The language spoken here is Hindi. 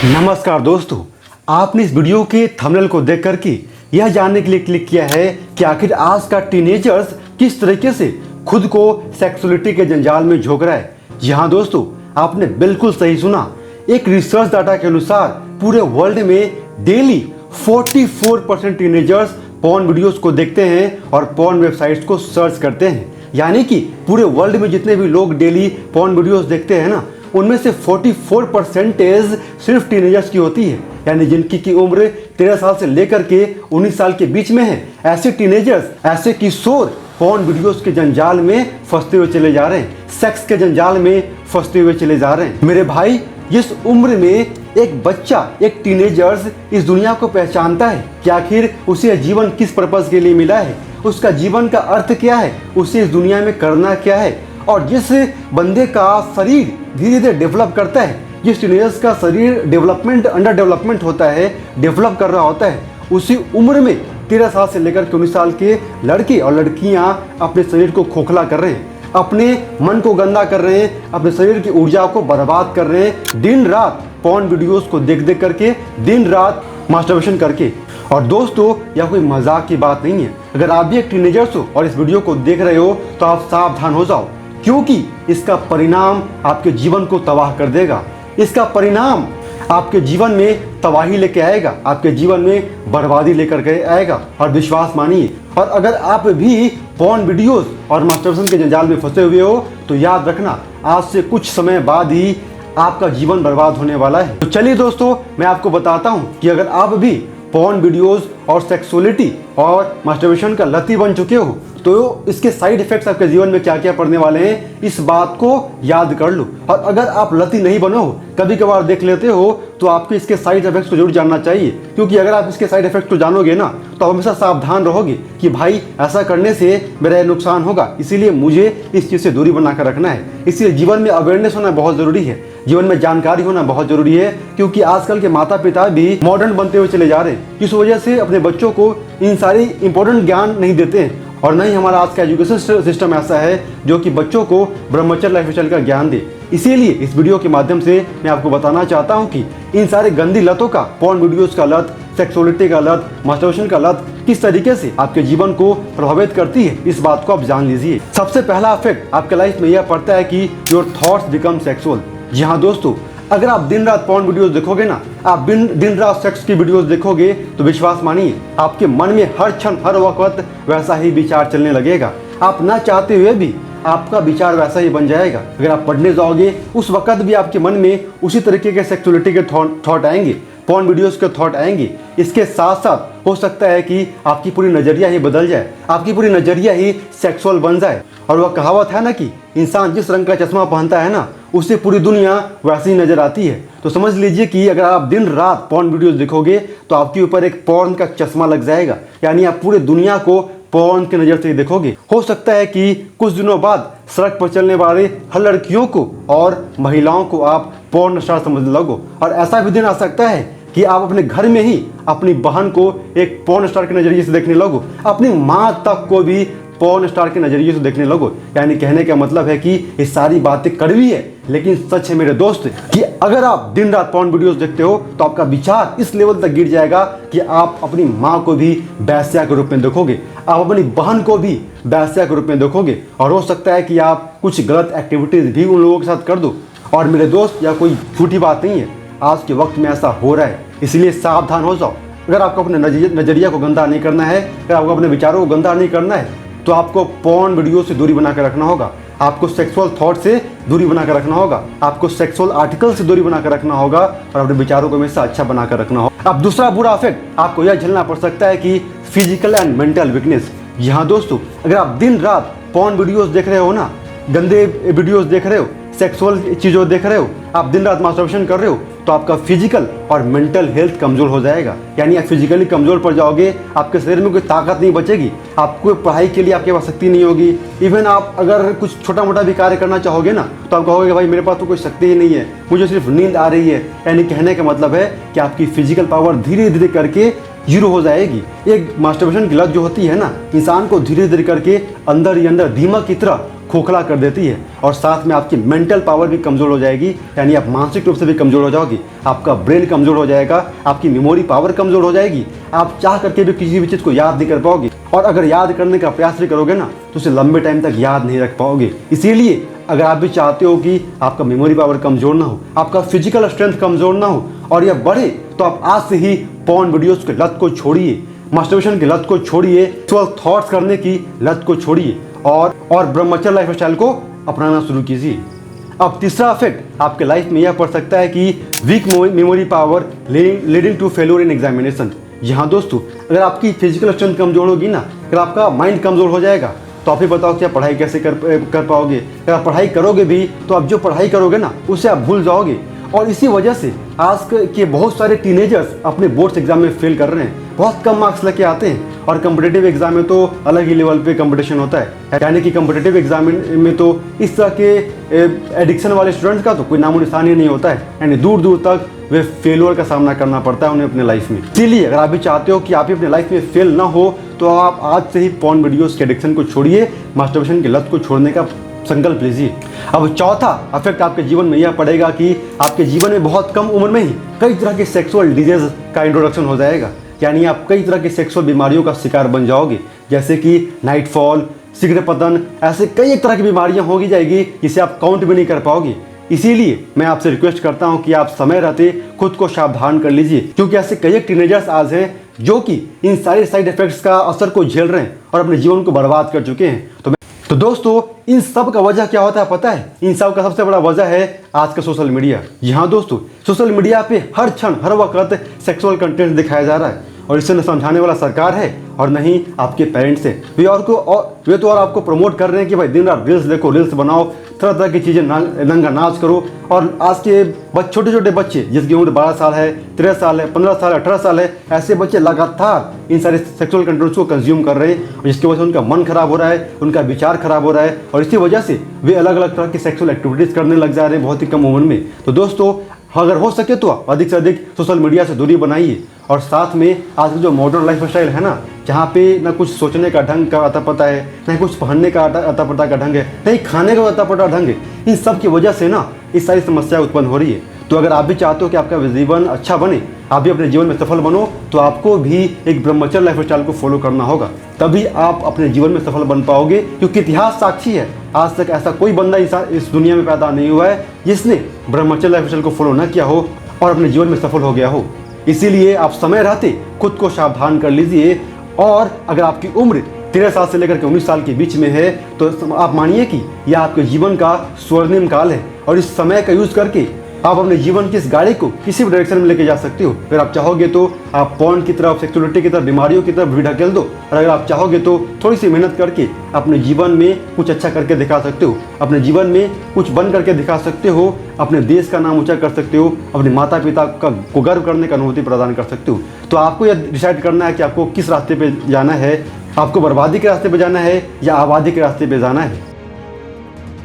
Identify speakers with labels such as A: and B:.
A: नमस्कार दोस्तों, आपने इस वीडियो के थंबनेल को देख कर के यह जानने के लिए क्लिक किया है कि आखिर आज का टीनेजर्स किस तरीके से खुद को सेक्सुअलिटी के जंजाल में झोंक रहा है। जी हाँ दोस्तों, आपने बिल्कुल सही सुना। एक रिसर्च डाटा के अनुसार पूरे वर्ल्ड में डेली 44% टीनेजर्स पॉर्न वीडियोस को देखते हैं और पॉर्न वेबसाइट्स को सर्च करते हैं। यानी कि पूरे वर्ल्ड में जितने भी लोग डेली पॉर्न वीडियोस देखते हैं ना, उनमें से 44% सिर्फ टीनेजर्स की होती है, यानी जिनकी की उम्र 13 साल से लेकर के 19 साल के बीच में है। ऐसे टीनेजर्स, ऐसे किशोर पॉर्न वीडियोस के जंजाल में फंसते हुए चले जा रहे हैं, सेक्स के जंजाल में फंसते हुए चले जा रहे हैं। मेरे भाई, जिस उम्र में एक बच्चा, एक टीनेजर्स इस दुनिया को पहचानता है कि आखिर उसे जीवन किस पर्पस के लिए मिला है, उसका जीवन का अर्थ क्या है, उसे इस दुनिया में करना क्या है, और जिस बंदे का शरीर धीरे धीरे डेवलप करता है, जिस टीनेजर्स का शरीर डेवलपमेंट, अंडर डेवलपमेंट होता है, डेवलप कर रहा होता है, उसी उम्र में 13 साल से लेकर 19 साल के लड़के और लड़कियां अपने शरीर को खोखला कर रहे हैं, अपने मन को गंदा कर रहे हैं, अपने शरीर की ऊर्जा को बर्बाद कर रहे हैं, दिन रात पॉर्न वीडियोस को देख देख करके, दिन रात मास्टरबेशन करके। और दोस्तों, यह कोई मजाक की बात नहीं है। अगर आप भी एक टीनेजर्स हो और इस वीडियो को देख रहे हो तो आप सावधान हो जाओ, क्योंकि इसका परिणाम आपके जीवन को तबाह कर देगा। इसका परिणाम आपके जीवन में तबाही लेके आएगा, आपके जीवन में बर्बादी लेकर के आएगा। और विश्वास मानिए, और अगर आप भी पॉर्न वीडियोस और मास्टरबेशन के जंजाल में फंसे हुए हो तो याद रखना, आज से कुछ समय बाद ही आपका जीवन बर्बाद होने वाला है। तो चलिए दोस्तों, मैं आपको बताता हूँ कि अगर आप भी पॉर्न वीडियोस और सेक्सुअलिटी और मास्टरबेशन का लती बन चुके हो तो इसके साइड इफेक्ट्स आपके जीवन में क्या क्या पड़ने वाले हैं, इस बात को याद कर लो। और अगर आप लती नहीं बनो, कभी कभार देख लेते हो, तो आपको इसके साइड इफेक्ट्स को जरूर जानना चाहिए। क्योंकि अगर आप इसके साइड इफेक्ट को जानोगे ना, तो हमेशा सावधान रहोगे कि भाई ऐसा करने से मेरा नुकसान होगा, इसीलिए मुझे इस चीज़ से दूरी बनाकर रखना है। इसलिए जीवन में अवेयरनेस होना बहुत ज़रूरी है, जीवन में जानकारी होना बहुत ज़रूरी है। क्योंकि आजकल के माता पिता भी मॉडर्न बनते हुए चले जा रहे हैं, इस वजह से अपने बच्चों को इन सारी इंपॉर्टेंट ज्ञान नहीं देते हैं। और नहीं हमारा आज का एजुकेशन सिस्टम ऐसा है जो कि बच्चों को ब्रह्मचर्य लाइफस्टाइल का ज्ञान दे। इसीलिए इस वीडियो के माध्यम से मैं आपको बताना चाहता हूं कि इन सारे गंदी लतों का, पॉर्न वीडियोस का लत, सेक्सुअलिटी का लत, मास्टरबेशन का लत किस तरीके से आपके जीवन को प्रभावित करती है, इस बात को आप जान लीजिए। सबसे पहला इफेक्ट आपके लाइफ में यह पड़ता है कि योर थॉट्स बिकम सेक्सुअल। जी हाँ दोस्तों, अगर आप दिन रात पॉर्न वीडियोस देखोगे ना, आप दिन रात सेक्स की वीडियोस देखोगे, तो विश्वास मानिए आपके मन में हर क्षण, हर वक्त वैसा ही विचार चलने लगेगा। आप ना चाहते हुए भी आपका विचार वैसा ही बन जाएगा। अगर आप पढ़ने जाओगे, उस वक्त भी आपके मन में उसी तरीके के सेक्सुअलिटी के थॉट आएंगे, पॉर्न वीडियोस के थॉट आएंगे। इसके साथ साथ हो सकता है कि आपकी पूरी नज़रिया ही बदल जाए, आपकी पूरी नज़रिया ही सेक्सुअल बन जाए। और वह कहावत है ना कि इंसान जिस रंग का चश्मा पहनता है ना, उससे पूरी दुनिया वैसी ही नजर आती है। तो समझ लीजिए कि अगर आप दिन रात पॉर्न वीडियोस देखोगे तो आपके ऊपर एक पॉर्न का चश्मा लग जाएगा, यानी आप पूरे दुनिया को पॉर्न की नज़र से देखोगे। हो सकता है कि कुछ दिनों बाद सड़क पर चलने वाले हर लड़कियों को और महिलाओं को आप पॉर्न स्टार समझने लगो। और ऐसा भी दिन आ सकता है कि आप अपने घर में ही अपनी बहन को एक पॉर्न स्टार के नज़रिए से देखने लगो, अपनी माँ तक को भी पॉर्न स्टार के नज़रिए से देखने लगो। यानी कहने का मतलब है कि ये सारी बातें कड़वी है, लेकिन सच है मेरे दोस्त कि अगर आप दिन रात पॉर्न वीडियोस देखते हो तो आपका विचार इस लेवल तक गिर जाएगा कि आप अपनी माँ को भी वेश्या के रूप में देखोगे, आप अपनी बहन को भी वेश्या के रूप में देखोगे। और हो सकता है कि आप कुछ गलत एक्टिविटीज़ भी उन लोगों के साथ कर दो। और मेरे दोस्त, यह कोई झूठी बात नहीं है, आज के वक्त में ऐसा हो रहा है, इसलिए सावधान हो जाओ। अगर आपको अपने नज़रिया को गंदा नहीं करना है, अगर आपको अपने विचारों को गंदा नहीं करना है, तो आपको पॉर्न वीडियो से दूरी बनाकर रखना होगा, आपको सेक्सुअल थॉट से दूरी बनाकर रखना होगा, आपको सेक्सुअल आर्टिकल से दूरी बनाकर रखना होगा, और अपने विचारों को हमेशा अच्छा बनाकर रखना होगा। अब दूसरा बुरा इफेक्ट आपको यह झेलना पड़ सकता है कि फिजिकल एंड मेंटल वीकनेस। जी हाँ दोस्तों, अगर आप दिन रात पॉर्न वीडियोस देख रहे हो ना, गंदे वीडियोस देख रहे हो, सेक्सुअल चीज़ों देख रहे हो, आप दिन रात मास्टरबेशन कर रहे हो, तो आपका फिजिकल और मेंटल हेल्थ कमज़ोर हो जाएगा। यानी आप फिजिकली कमज़ोर पड़ जाओगे, आपके शरीर में कोई ताकत नहीं बचेगी, आपको पढ़ाई के लिए आपके पास शक्ति नहीं होगी। इवन आप अगर कुछ छोटा मोटा भी कार्य करना चाहोगे ना, तो आप कहोगे भाई मेरे पास तो कोई शक्ति ही नहीं है, मुझे सिर्फ नींद आ रही है। यानी कहने का मतलब है कि आपकी फिजिकल पावर धीरे धीरे करके जीरो हो जाएगी। एक मास्टरबेशन की लत जो होती है ना, इंसान को धीरे धीरे करके अंदर ही अंदर दीमक की तरह खोखला कर देती है और साथ में आपकी मेंटल पावर भी कमज़ोर हो जाएगी, यानी आप मानसिक रूप से भी कमज़ोर हो जाओगे, आपका ब्रेन कमज़ोर हो जाएगा, आपकी मेमोरी पावर कमज़ोर हो जाएगी, आप चाह करके भी किसी भी चीज़ को याद नहीं कर पाओगे और अगर याद करने का प्रयास भी करोगे ना तो उसे लंबे टाइम तक याद नहीं रख पाओगे। इसीलिए अगर आप भी चाहते हो कि आपका मेमोरी पावर कमज़ोर ना हो, आपका फिजिकल स्ट्रेंथ कमज़ोर ना हो और यह बढ़े, तो आप आज से ही पॉर्न वीडियोस की लत को छोड़िए, मास्टरबेशन की लत को छोड़िए, सेक्सुअल थॉट्स करने की लत को छोड़िए और ब्रह्मचर्य लाइफस्टाइल को अपनाना शुरू कीजिए। अब तीसरा इफेक्ट आपके लाइफ में यह पड़ सकता है कि weak memory power leading to failure in examination. यहाँ दोस्तों, अगर आपकी फिजिकल स्ट्रेंथ कमज़ोर होगी ना, अगर आपका माइंड कमज़ोर हो जाएगा तो आप ही बताओ कि आप पढ़ाई कैसे कर पाओगे। अगर आप पढ़ाई करोगे भी तो आप जो पढ़ाई करोगे ना उसे आप भूल जाओगे और इसी वजह से आज के बहुत सारे टीनेजर्स अपने बोर्ड्स एग्जाम में फेल कर रहे हैं, बहुत कम मार्क्स लेके आते हैं और कम्पिटेटिव एग्जाम में तो अलग ही लेवल पे कंपटीशन होता है। यानी कि कम्पिटेटिव एग्जाम में तो इस तरह के एडिक्शन वाले स्टूडेंट्स का तो कोई नामो निशान ही नहीं होता है, यानी दूर दूर तक वे फेलियर का सामना करना पड़ता है उन्हें अपने लाइफ में। इसीलिए अगर आप भी चाहते हो कि आप भी अपने लाइफ में फेल ना हो तो आप आज से ही पॉर्न वीडियोस के एडिक्शन को छोड़िए, मास्टरबेशन की लत को छोड़ने का संकल्प लीजिए। अब चौथा इफेक्ट आपके जीवन में यह पड़ेगा कि आपके जीवन में बहुत कम उम्र में ही कई तरह के सेक्सुअल डिजीज का इंट्रोडक्शन हो जाएगा, यानी आप कई तरह के सेक्सुअल बीमारियों का शिकार बन जाओगे, जैसे कि नाइट फॉल, शीघ्र पतन, ऐसे कई एक तरह की बीमारियां होगी जाएगी जिसे आप काउंट भी नहीं कर पाओगे। इसीलिए मैं आपसे रिक्वेस्ट करता हूं कि आप समय रहते खुद को सावधान कर लीजिए, क्योंकि ऐसे कई टीनेजर्स आज हैं जो कि इन सारे साइड इफेक्ट्स का असर को झेल रहे हैं और अपने जीवन को बर्बाद कर चुके हैं। तो दोस्तों, इन सब का वजह क्या होता है पता है? इन सब का सबसे बड़ा वजह है आज का सोशल मीडिया। जी हाँ दोस्तों, सोशल मीडिया पे हर क्षण हर वक्त सेक्सुअल कंटेंट दिखाया जा रहा है और इसे न समझाने वाला सरकार है और न ही आपके पेरेंट्स हैं। वे तो और आपको प्रमोट कर रहे हैं कि भाई दिन रात रील्स देखो, रील्स बनाओ, तरह तरह की चीज़ें नंगा नाच करो। और आज के छोटे छोटे बच्चे जिसकी उम्र 12 साल है, 13 साल है, 15 साल है, 18 साल है, ऐसे बच्चे लगातार इन सारे सेक्सुअल कंटेंट्स को कंज्यूम कर रहे हैं और जिसकी वजह से उनका मन खराब हो रहा है, उनका विचार खराब हो रहा है और इसी वजह से वे अलग अलग तरह की सेक्सुअल एक्टिविटीज़ करने लग जा रहे हैं बहुत ही कम उम्र में। तो दोस्तों, अगर हो सके तो अधिक से अधिक सोशल मीडिया से दूरी बनाइए और साथ में आज का जो मॉडर्न लाइफस्टाइल है ना, जहाँ पे ना कुछ सोचने का ढंग का अता पता है, ना कुछ पहनने का अता पता का ढंग है, नहीं खाने का अता पता ढंग है, इन सब की वजह से ना इस सारी समस्या उत्पन्न हो रही है। तो अगर आप भी चाहते हो कि आपका जीवन अच्छा बने, आप भी अपने जीवन में सफल बनो, तो आपको भी एक ब्रह्मचर्य लाइफस्टाइल को फॉलो करना होगा, तभी आप अपने जीवन में सफल बन पाओगे। क्योंकि इतिहास साक्षी है, आज तक ऐसा कोई बंदा इस दुनिया में पैदा नहीं हुआ है जिसने ब्रह्मचर्य लाइफस्टाइल को फॉलो न किया हो और अपने जीवन में सफल हो गया हो। इसीलिए आप समय रहते खुद को सावधान कर लीजिए और अगर आपकी उम्र 13 साल से लेकर के 19 साल के बीच में है तो आप मानिए कि यह आपके जीवन का स्वर्णिम काल है और इस समय का यूज करके आप अपने जीवन की इस गाड़ी को किसी भी डायरेक्शन में लेके जा सकते हो। अगर आप चाहोगे तो आप पॉर्न की तरफ, सेक्सुअलिटी की तरफ, बीमारियों की तरफ भी ढकेल दो और अगर आप चाहोगे तो थोड़ी सी मेहनत करके अपने जीवन में कुछ अच्छा करके दिखा सकते हो, अपने जीवन में कुछ बन करके दिखा सकते हो, अपने देश का नाम ऊंचा कर सकते हो, अपने माता पिता को गर्व करने का अनुभूति प्रदान कर सकते हो। तो आपको यह डिसाइड करना है कि आपको किस रास्ते पर जाना है, आपको बर्बादी के रास्ते पर जाना है या आबादी के रास्ते पर जाना है।